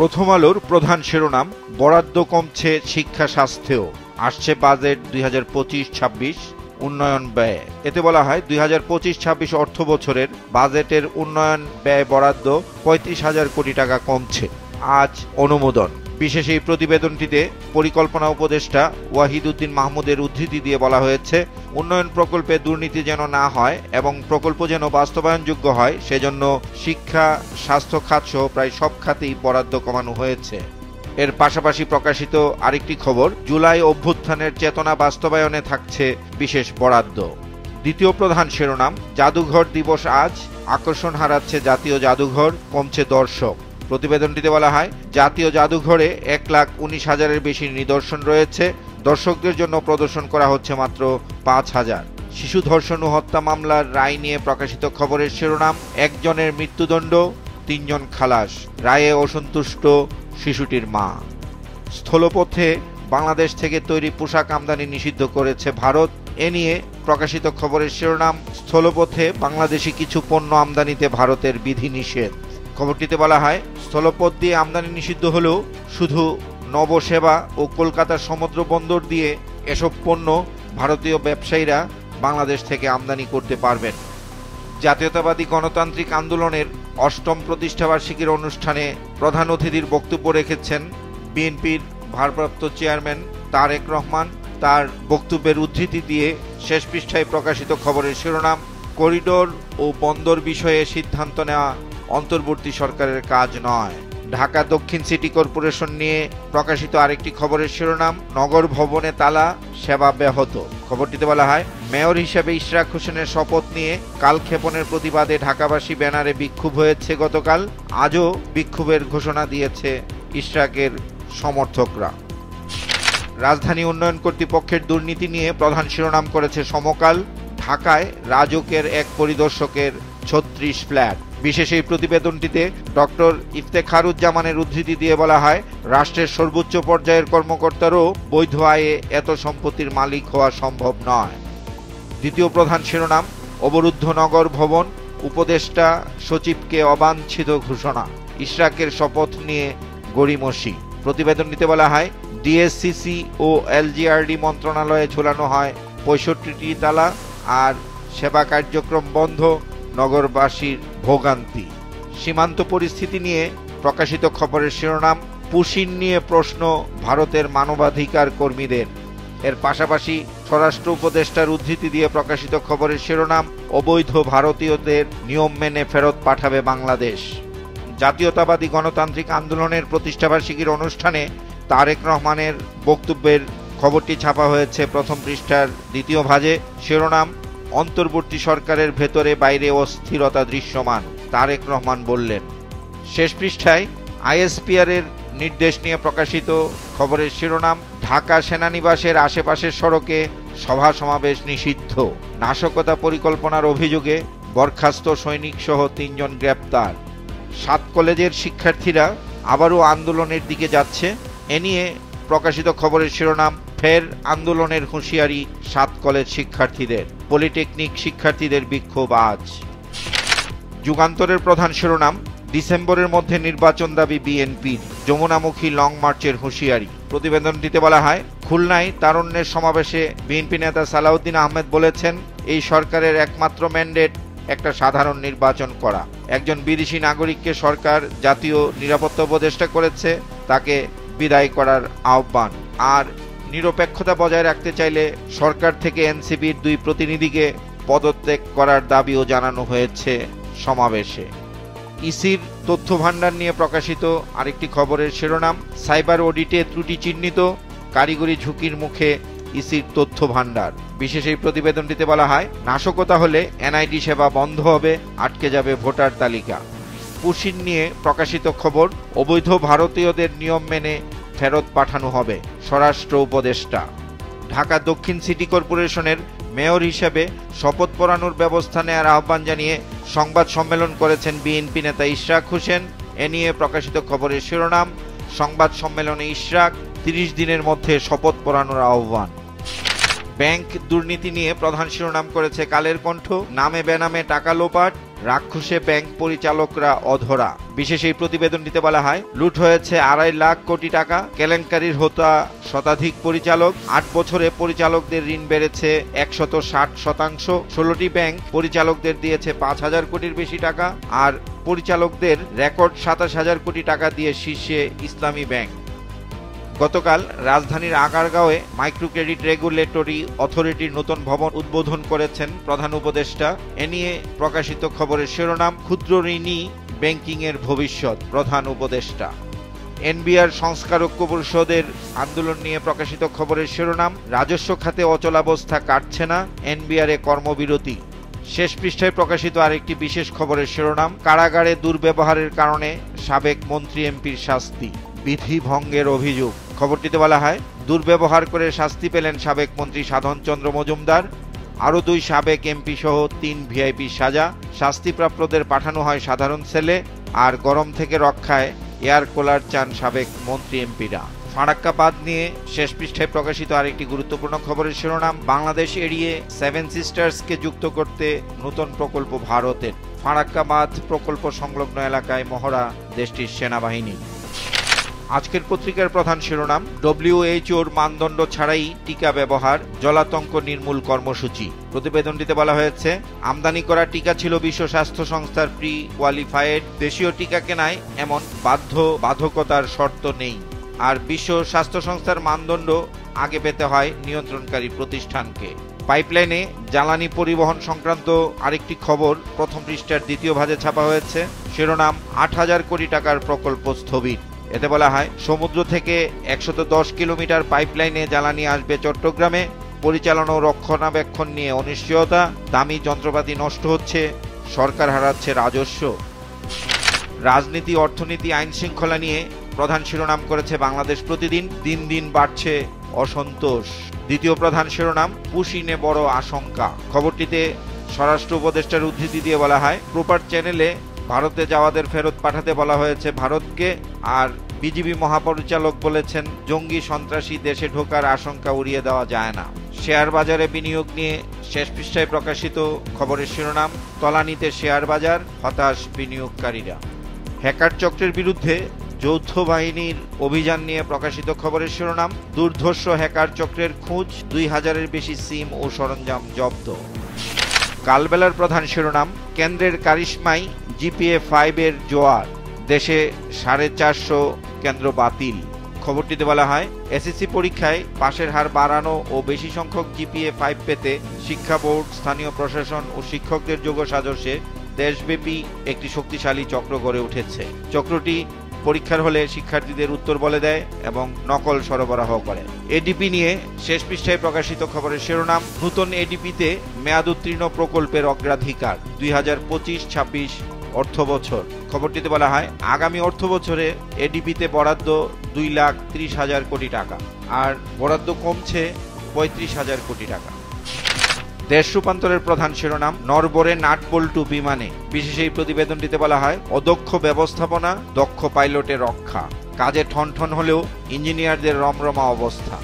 প্রথম আলোর প্রধান শিরোনাম, বরাদ্দ কমছে শিক্ষা স্বাস্থ্যেও, আসছে বাজেট 2025-26 উন্নয়ন ব্যয়। এতে বলা হয় 2025-26 অর্থ বছরের বাজেটের উন্নয়ন ব্যয় বরাদ্দ 35,000 কোটি টাকা কমছে। আজ অনুমোদন। বিশেষ এই প্রতিবেদনটিতে পরিকল্পনা উপদেষ্টা ওয়াহিদ উদ্দিন মাহমুদের উদ্ধৃতি দিয়ে বলা হয়েছে, উন্নয়ন প্রকল্পে দুর্নীতি যেন না হয় এবং প্রকল্প যেন বাস্তবায়নযোগ্য হয়, সেজন্য শিক্ষা, স্বাস্থ্য খাত সহ প্রায় সব খাতেই বরাদ্দ কমানো হয়েছে। এর পাশাপাশি প্রকাশিত আরেকটি খবর, জুলাই অভ্যুত্থানের চেতনা বাস্তবায়নে থাকছে বিশেষ বরাদ্দ। দ্বিতীয় প্রধান শিরোনাম, জাদুঘর দিবস আজ, আকর্ষণ হারাচ্ছে জাতীয় জাদুঘর, কমছে দর্শক। প্রতিবেদনটিতে বলা হয়, জাতীয় জাদুঘরে 1,19,000-এর বেশি নিদর্শন রয়েছে, দর্শকদের জন্য প্রদর্শন করা হচ্ছে মাত্র 5,000। শিশু ধর্ষণ ও হত্যা মামলার রায় নিয়ে প্রকাশিত খবরের শিরোনাম, একজনের মৃত্যুদণ্ড, 3 জন খালাস, রায়ে অসন্তুষ্ট শিশুটির মা। স্থলপথে বাংলাদেশ থেকে তৈরি পোশাক আমদানি নিষিদ্ধ করেছে ভারত, এ নিয়ে প্রকাশিত খবরের শিরোনাম, স্থলপথে বাংলাদেশি কিছু পণ্য আমদানিতে ভারতের বিধিনিষেধ। খবরটিতে বলা হয়, স্থলপথ দিয়ে আমদানি নিষিদ্ধ হলেও শুধু নবসেবা ও কলকাতার সমুদ্র বন্দর দিয়ে এসব পণ্য ভারতীয় ব্যবসায়ীরা বাংলাদেশ থেকে আমদানি করতে পারবেন। জাতীয়তাবাদী গণতান্ত্রিক আন্দোলনের 8ম প্রতিষ্ঠাবার্ষিকীর অনুষ্ঠানে প্রধান অতিথির বক্তব্য রেখেছেন বিএনপির ভারপ্রাপ্ত চেয়ারম্যান তারেক রহমান। তার বক্তব্যের উদ্ধৃতি দিয়ে শেষ পৃষ্ঠায় প্রকাশিত খবরের শিরোনাম, করিডোর ও বন্দর বিষয়ে সিদ্ধান্ত নেওয়া অন্তর্বর্তী সরকারের কাজ নয়। ঢাকা দক্ষিণ সিটি কর্পোরেশন নিয়ে প্রকাশিত আরেকটি খবরের শিরোনাম, নগর ভবনে তালা, সেবা ব্যাহত। খবরটিতে বলা হয়, মেয়র হিসেবে ইশরাক হোসেনের শপথ নিয়ে কালক্ষেপণের প্রতিবাদে ঢাকাবাসী ব্যানারে বিক্ষোভ হয়েছে গতকাল, আজও বিক্ষোভের ঘোষণা দিয়েছে ইশরাকের সমর্থকরা। রাজধানী উন্নয়ন কর্তৃপক্ষের দুর্নীতি নিয়ে প্রধান শিরোনাম করেছে সমকাল, ঢাকায় রাজুকের এক পরিদর্শকের 36 ফ্ল্যাট। বিশেষ এই প্রতিবেদনটিতে ডক্টর ইফতেখারুজ্জামানের উদ্ধৃতি দিয়ে বলা হয়, রাষ্ট্রের সর্বোচ্চ পর্যায়ের কর্মকর্তারও বৈধ আয়ে এত সম্পত্তির মালিক হওয়া সম্ভব নয়। দ্বিতীয় প্রধান শিরোনাম, অবরুদ্ধ নগর ভবন, উপদেষ্টা সচিবকে অবাঞ্ছিত ঘোষণা, ইশরাকের শপথ নিয়ে গড়িমসি। প্রতিবেদনটিতে বলা হয়, ডিএসসিসি ও এলজিআরডি মন্ত্রণালয়ে ঝুলানো হয় 65টি তালা, আর সেবা কার্যক্রম বন্ধ, নগরবাসীর ভোগান্তি। সীমান্ত পরিস্থিতি নিয়ে প্রকাশিত খবরের শিরোনাম, পুশিন নিয়ে প্রশ্ন ভারতের মানবাধিকার কর্মীদের। এর পাশাপাশি স্বরাষ্ট্র উপদেষ্টার উদ্ধৃতি দিয়ে প্রকাশিত খবরের শিরোনাম, অবৈধ ভারতীয়দের নিয়ম মেনে ফেরত পাঠাবে বাংলাদেশ। জাতীয়তাবাদী গণতান্ত্রিক আন্দোলনের প্রতিষ্ঠাবার্ষিকীর অনুষ্ঠানে তারেক রহমানের বক্তব্যের খবরটি ছাপা হয়েছে প্রথম পৃষ্ঠার দ্বিতীয় ভাজে। শিরোনাম, অন্তর্বর্তী সরকারের ভেতরে বাইরে অস্থিরতা দৃশ্যমান, তারেক রহমান বললেন। শেষ পৃষ্ঠায় আইএসপিআর এর নির্দেশ নিয়ে প্রকাশিত খবরের শিরোনাম, ঢাকা সেনানিবাসের আশেপাশের সড়কে সভা সমাবেশ নিষিদ্ধ, নাশকতা পরিকল্পনার অভিযোগে বরখাস্ত সৈনিক সহ 3 জন গ্রেপ্তার। 7 কলেজের শিক্ষার্থীরা আবারও আন্দোলনের দিকে যাচ্ছে, এ নিয়ে প্রকাশিত খবরের শিরোনাম, ফের আন্দোলনের হুঁশিয়ারি 7 কলেজ শিক্ষার্থীদের, পলিটেকনিক শিক্ষার্থীদের বিক্ষোভ আজ। যুগান্তরের প্রধান শিরোনাম, ডিসেম্বরের মধ্যে নির্বাচন দাবি বিএনপির, যমুনামুখী লং মার্চের হুঁশিয়ারি। প্রতিবেদনটিতে বলা হয়, খুলনায় তারুণ্যের সমাবেশে বিএনপি নেতা সালাউদ্দিন আহমেদ বলেছেন, এই সরকারের একমাত্র ম্যান্ডেট একটা সাধারণ নির্বাচন করা। একজন বিদেশি নাগরিককে সরকার জাতীয় নিরাপত্তা উপদেষ্টা করেছে, তাকে বিদায় করার আহ্বান। আর নিরপেক্ষতা বজায় রাখতে চাইলে সরকার থেকে এনসিপির 2 প্রতিনিধিকে পদত্যাগ করার দাবিও জানানো হয়েছে সমাবেশে। ইসির তথ্য ভান্ডার নিয়ে প্রকাশিত আরেকটি খবরের শিরোনাম, সাইবার অডিটে ত্রুটি চিহ্নিত, কারিগরি ঝুঁকির মুখে ইসির তথ্য ভান্ডার। বিশেষ এই প্রতিবেদনটিতে বলা হয়, নাশকতা হলে এনআইডি সেবা বন্ধ হবে, আটকে যাবে ভোটার তালিকা। পুশিন নিয়ে প্রকাশিত খবর, অবৈধ ভারতীয়দের নিয়ম মেনে ফেরত পাঠানো হবে, স্বরাষ্ট্র উপদেষ্টা। ঢাকা দক্ষিণ সিটি কর্পোরেশনের মেয়র হিসেবে শপথ পড়ানোর ব্যবস্থা নেওয়ার আহ্বান জানিয়ে সংবাদ সম্মেলন করেছেন বিএনপি নেতা ইশরাক হোসেন। এ নিয়ে প্রকাশিত খবরের শিরোনাম, সংবাদ সম্মেলনে ইশরাক, 30 দিনের মধ্যে শপথ পড়ানোর আহ্বান। ব্যাংক দুর্নীতি নিয়ে প্রধান শিরোনাম করেছে কালের কণ্ঠ, নামে বেনামে টাকা লোপাট, রাক্ষসে ব্যাংক পরিচালকরা অধরা। বিশেষ এই প্রতিবেদনটিতে বলা হয়, লুট হয়েছে 2.5 লাখ কোটি টাকা, কেলেঙ্কারির হোতা শতাধিক পরিচালক, 8 বছরে পরিচালকদের ঋণ বেড়েছে 160%। 16টি ব্যাংক পরিচালকদের দিয়েছে 5,000 কোটির বেশি টাকা, আর পরিচালকদের রেকর্ড 27,000 কোটি টাকা দিয়ে শীর্ষে ইসলামী ব্যাংক। গতকাল রাজধানীর আগারগাঁওয়ে মাইক্রো ক্রেডিট রেগুলেটরি অথরিটির নতুন ভবন উদ্বোধন করেছেন প্রধান উপদেষ্টা। এ নিয়ে প্রকাশিত খবরের শিরোনাম, ক্ষুদ্র ঋণী ব্যাংকিংয়ের ভবিষ্যৎ, প্রধান উপদেষ্টা। এনবিআর সংস্কার ঐক্য পরিষদের আন্দোলন নিয়ে প্রকাশিত খবরের শিরোনাম, রাজস্ব খাতে অচলাবস্থা কাটছে না, এনবিআরে কর্মবিরতি। শেষ পৃষ্ঠায় প্রকাশিত আরেকটি বিশেষ খবরের শিরোনাম, কারাগারে দুর্ব্যবহারের কারণে সাবেক মন্ত্রী এমপির শাস্তি, বিধি ভঙ্গের অভিযোগ। খবরটিতে বলা হয়, দুর্ব্যবহার করে শাস্তি পেলেন সাবেক মন্ত্রী সাধন চন্দ্র মজুমদার। আরও 2 সাবেক এমপি সহ 3 ভিআইপি সাজা। শাস্তিপ্রাপ্তদের পাঠানো হয় সাধারণ সেলে। আর গরম থেকে রক্ষায় এয়ার কুলার চান সাবেক মন্ত্রী এমপিরা। ফারাক্কা বাঁধ নিয়ে শেষ পৃষ্ঠায় প্রকাশিত আরেকটি গুরুত্বপূর্ণ খবরের শিরোনাম, বাংলাদেশ এড়িয়ে 7 সিস্টার্সকে যুক্ত করতে নতুন প্রকল্প ভারতের। ফারাক্কা বাঁধ প্রকল্প সংলগ্ন এলাকায় মহড়া দেশটির সেনাবাহিনী। আজকের পত্রিকার প্রধান শিরোনাম, ডব্লিউএইচওর মানদণ্ড ছাড়াই টিকা ব্যবহার, জলাতঙ্ক নির্মূল কর্মসূচি। প্রতিবেদনটিতে বলা হয়েছে, আমদানি করা টিকা ছিল বিশ্ব স্বাস্থ্য সংস্থার প্রি কোয়ালিফায়েড। দেশীয় টিকা কেনায় এমন বাধ্যকতার শর্ত নেই। আর বিশ্ব স্বাস্থ্য সংস্থার মানদণ্ড আগে পেতে হয় নিয়ন্ত্রণকারী প্রতিষ্ঠানকে। পাইপলাইনে জ্বালানি পরিবহন সংক্রান্ত আরেকটি খবর প্রথম পৃষ্ঠার দ্বিতীয় ভাগে ছাপা হয়েছে। শিরোনাম, 8,000 কোটি টাকার প্রকল্প স্থবির। এতে বলা হয়, সমুদ্র থেকে 110 কিলোমিটার পাইপলাইনে জ্বালানি আসবে চট্টগ্রামে। পরিচালনা ও রক্ষণাবেক্ষণ নিয়ে অনিশ্চয়তা, দামি যন্ত্রপাতি নষ্ট হচ্ছে, সরকার হারাচ্ছে রাজস্ব। রাজনীতি, অর্থনীতি, আইন শৃঙ্খলা নিয়ে প্রধান শিরোনাম করেছে বাংলাদেশ প্রতিদিন। দিন দিন বাড়ছে অসন্তোষ। দ্বিতীয় প্রধান শিরোনাম, পুশিনে বড় আশঙ্কা। খবরটিতে স্বরাষ্ট্র উপদেষ্টার উদ্ধৃতি দিয়ে বলা হয়, প্রপার চ্যানেলে ভারতে যাওয়াদের ফেরত পাঠাতে বলা হয়েছে ভারতকে। আর বিজিবি মহাপরিচালক বলেছেন, জঙ্গি সন্ত্রাসী দেশে ঢোকার আশঙ্কা উড়িয়ে দেওয়া যায় না। শেয়ার বাজারে বিনিয়োগ নিয়ে শেষ পৃষ্ঠায় প্রকাশিত খবরের শিরোনাম, তলানিতে শেয়ার বাজার, হতাশ বিনিয়োগকারীরা। হ্যাকার চক্রের বিরুদ্ধে যৌথ বাহিনীর অভিযান নিয়ে প্রকাশিত খবরের শিরোনাম, দুর্ধর্ষ হ্যাকার চক্রের খোঁজ, 2000-এর বেশি সিম ও সরঞ্জাম জব্দ। কালবেলার প্রধান শিরোনাম, কেন্দ্রের কারিশমায় জিপিএ 5-এর জোয়ার, দেশে 450 কেন্দ্র বাতিল। খবরটিতে বলা হয়, এসএসসি পরীক্ষায় পাশের হার বাড়ানো ও বেশি সংখ্যক জিপিএ 5 পেতে শিক্ষা বোর্ড, স্থানীয় প্রশাসন ও শিক্ষকদের যোগ সাজশে দেশব্যাপী একটি শক্তিশালী চক্র গড়ে উঠেছে। চক্রটি পরীক্ষার হলে শিক্ষার্থীদের উত্তর বলে দেয় এবং নকল সরবরাহ করে। এডিপি নিয়ে শেষ পৃষ্ঠায় প্রকাশিত খবরের শিরোনাম, নতুন এডিপিতে মেয়াদ উত্তীর্ণ প্রকল্পের অগ্রাধিকার, 2025-26 অর্থ বছর। খবরটিতে বলা হয়, আগামী অর্থ বছরে এডিপিতে বরাদ্দ 2,30,000 কোটি টাকা, আর বরাদ্দ কমছে 35,000 কোটি টাকা। দেশ রূপান্তরের প্রধান শিরোনাম, নরবরে নাটবল্টু বিমানে। বিশেষ এই প্রতিবেদনটিতে বলা হয়, অদক্ষ ব্যবস্থাপনা, দক্ষ পাইলটের রক্ষা। কাজে ঠনঠন হলেও ইঞ্জিনিয়ারদের রমরমা অবস্থা।